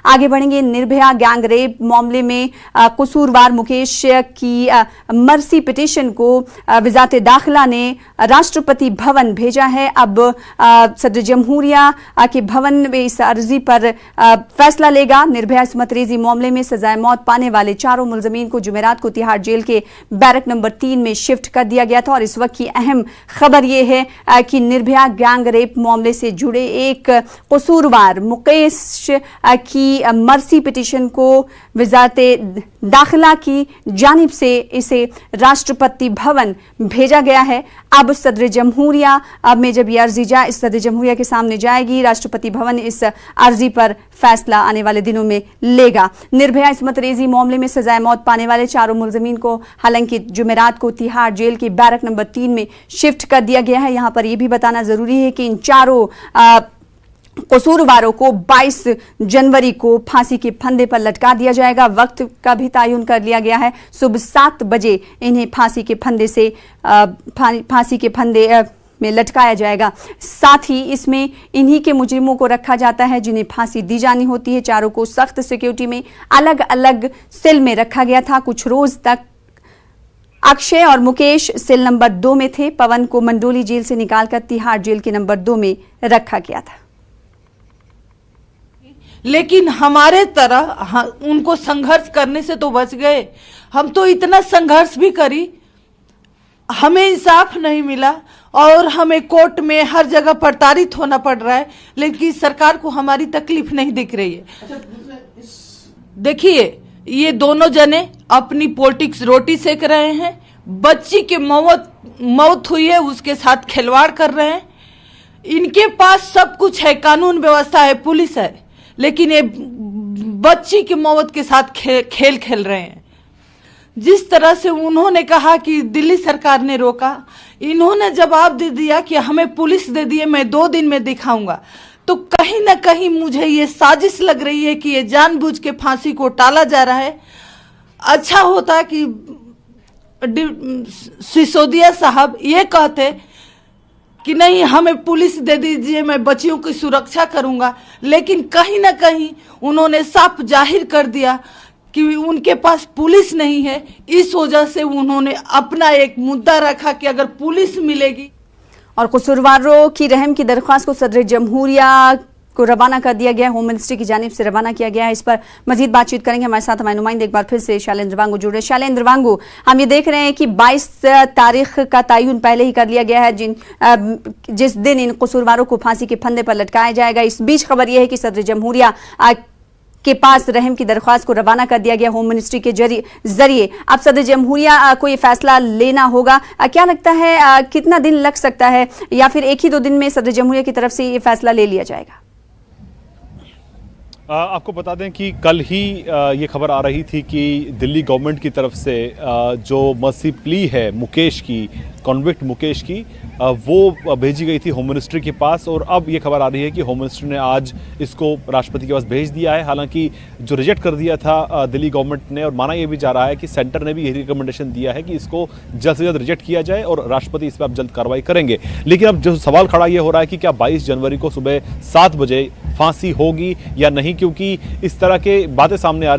आगे बढ़ेंगे। Nirbhaya gang rape मामले में कसूरवार मुकेश की मर्सी पिटीशन को वजारत दाखिला ने राष्ट्रपति भवन भेजा है। अब सदर जमहूरिया के भवन में इस अर्जी पर फैसला लेगा। निर्भया इस्मत रेजी मामले में सजाए मौत पाने वाले चारों मुलजमीन को जुमेरात को तिहाड़ जेल के बैरक नंबर 3 में शिफ्ट कर दिया गया था और इस वक्त की अहम खबर यह है कि निर्भया गैंग रेप मामले से जुड़े एक कसूरवार मुकेश की मर्सी पिटीशन को वजारत दाखिला की जानिब से इसे राष्ट्रपति भवन भेजा गया है। अब सदर जमहूरिया में जब यह अर्जी सदर जमहूरिया के सामने जाएगी, राष्ट्रपति भवन इस अर्जी पर फैसला आने वाले दिनों में लेगा। निर्भया इस्मत रेजी मामले में सजाए मौत पाने वाले चारों मुलजमीन को हालांकि जुमेरात को तिहाड़ जेल के बैरक नंबर 3 में शिफ्ट कर दिया गया है। यहां पर यह भी बताना जरूरी है कि इन चारों कसूरवारों को 22 जनवरी को फांसी के फंदे पर लटका दिया जाएगा। वक्त का भी तयन कर लिया गया है। सुबह 7 बजे इन्हें फांसी के फंदे में लटकाया जाएगा। साथ ही इसमें इन्हीं के मुजरिमों को रखा जाता है जिन्हें फांसी दी जानी होती है। चारों को सख्त सिक्योरिटी में अलग अलग सेल में रखा गया था। कुछ रोज तक अक्षय और मुकेश सेल नंबर 2 में थे। पवन को मंडोली जेल से निकालकर तिहाड़ जेल के नंबर 2 में रखा गया था। लेकिन हमारे तरह उनको संघर्ष करने से तो बच गए। हम तो इतना संघर्ष भी करी, हमें इंसाफ नहीं मिला और हमें कोर्ट में हर जगह प्रताड़ित होना पड़ रहा है। लेकिन सरकार को हमारी तकलीफ नहीं दिख रही है। देखिए, ये दोनों जने अपनी पॉलिटिक्स रोटी सेक रहे हैं। बच्ची की मौत हुई है, उसके साथ खिलवाड़ कर रहे हैं। इनके पास सब कुछ है, कानून व्यवस्था है, पुलिस है, लेकिन ये बच्ची की मौत के साथ खेल खेल रहे हैं। जिस तरह से उन्होंने कहा कि दिल्ली सरकार ने रोका, इन्होंने जवाब दे दिया कि हमें पुलिस दे दिए, मैं 2 दिन में दिखाऊंगा। तो कहीं ना कहीं मुझे ये साजिश लग रही है कि ये जानबूझ के फांसी को टाला जा रहा है। अच्छा होता कि सिसोदिया साहब ये कहते कि नहीं, हमें पुलिस दे दीजिए, मैं बच्चियों की सुरक्षा करूंगा। लेकिन कहीं ना कहीं उन्होंने साफ जाहिर कर दिया कि उनके पास पुलिस नहीं है। इस वजह से उन्होंने अपना एक मुद्दा रखा कि अगर पुलिस मिलेगी। और कसूरवारों की रहम की दरख्वास्त को सदर जमहूरिया को रवाना कर दिया गया, होम मिनिस्ट्री की जानिब से रवाना किया गया है। इस पर मजीद बातचीत करेंगे। हमारे साथ हमारे नुमाइंदे एक बार फिर से शैलेंद्र वांगू जुड़ रहे। शैलेंद्र वांगू, हम ये देख रहे हैं कि 22 तारीख का तयन पहले ही कर लिया गया है जिस दिन इन कसूरवारों को फांसी के फंदे पर लटकाया जाएगा। इस बीच खबर यह है कि सदर जमहूरिया के पास रहम की दरख्वास्त को रवाना कर दिया गया होम मिनिस्ट्री के जरिए। अब सदर जमहूरिया को ये फैसला लेना होगा। क्या लगता है कितना दिन लग सकता है या फिर एक ही 2 दिन में सदर जमहूरिया की तरफ से ये फैसला ले लिया जाएगा? आपको बता दें कि कल ही ये खबर आ रही थी कि दिल्ली गवर्नमेंट की तरफ से जो मर्सी प्ली है मुकेश की, कॉन्विक्ट मुकेश की, वो भेजी गई थी होम मिनिस्ट्री के पास। और अब ये खबर आ रही है कि होम मिनिस्ट्री ने आज इसको राष्ट्रपति के पास भेज दिया है। हालांकि जो रिजेक्ट कर दिया था दिल्ली गवर्नमेंट ने, और माना यह भी जा रहा है कि सेंटर ने भी यही रिकमेंडेशन दिया है कि इसको जल्द से जल्द रिजेक्ट किया जाए और राष्ट्रपति इस पर अब जल्द कार्रवाई करेंगे। लेकिन अब जो सवाल खड़ा ये हो रहा है कि क्या 22 जनवरी को सुबह 7 बजे फांसी होगी या नहीं, क्योंकि इस तरह की बातें सामने आ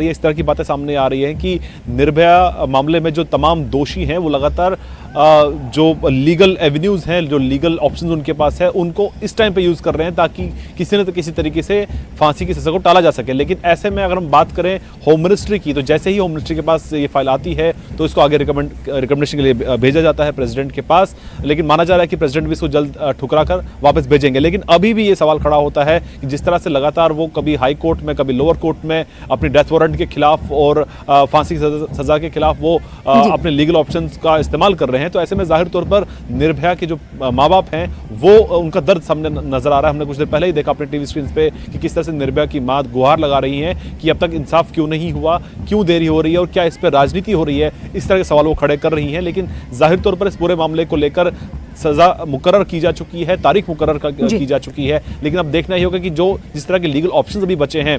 रही है कि निर्भया मामले में जो तमाम दोषी हैं वो लगातार जो लीगल एवेन्यूज हैं, जो लीगल ऑप्शंस उनके पास है, उनको इस टाइम पे यूज कर रहे हैं ताकि किसी न किसी तरीके से फांसी की सजा को टाला जा सके। लेकिन ऐसे में अगर हम बात करें होम मिनिस्ट्री की, तो जैसे ही होम मिनिस्ट्री के पास ये फाइल आती है तो इसको आगे रिकमेंडेशन के लिए भेजा जाता है प्रेसिडेंट के पास। लेकिन माना जा रहा है कि प्रेसिडेंट भी इसको जल्द ठुकरा कर वापस भेजेंगे। लेकिन अभी भी ये सवाल खड़ा होता है कि जिस तरह से लगातार वो कभी हाई कोर्ट में, कभी लोअर कोर्ट में अपनी डेथ वारंट के खिलाफ और फांसी की सजा के खिलाफ वो अपने लीगल ऑप्शन का इस्तेमाल कर रहे हैं, तो ऐसे में जाहिर तौर पर निर्भया के जो माँ बाप हैं वो उनका दर्द सामने नजर आ रहा है। हमने कुछ देर पहले ही देखा अपने टीवी स्क्रीन पे कि किस तरह से निर्भया की मां गुहार लगा रही हैं कि अब तक इंसाफ क्यों नहीं हुआ, क्यों देरी हो रही है और क्या इस पर राजनीति हो रही है। इस तरह के सवाल वो खड़े कर रही हैं। लेकिन जाहिर तौर पर इस पूरे मामले को लेकर सजा मुकर्रर की जा चुकी है, तारीख मुकर्रर की जा चुकी है, लेकिन अब देखना ही होगा कि जो जिस तरह के लीगल ऑप्शंस अभी बचे हैं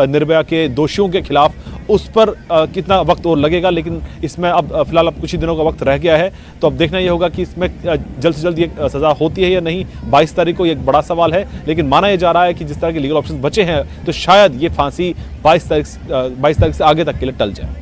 निर्भया के दोषियों के खिलाफ, उस पर कितना वक्त और लगेगा। लेकिन इसमें अब फिलहाल अब कुछ ही दिनों का वक्त रह गया है, तो अब देखना ही होगा कि इसमें जल्द से जल्द ये सजा होती है या नहीं। 22 तारीख को ये एक बड़ा सवाल है, लेकिन माना यह जा रहा है कि जिस तरह के लीगल ऑप्शंस बचे हैं तो शायद ये फांसी 22 तारीख से आगे तक के लिए टल जाए।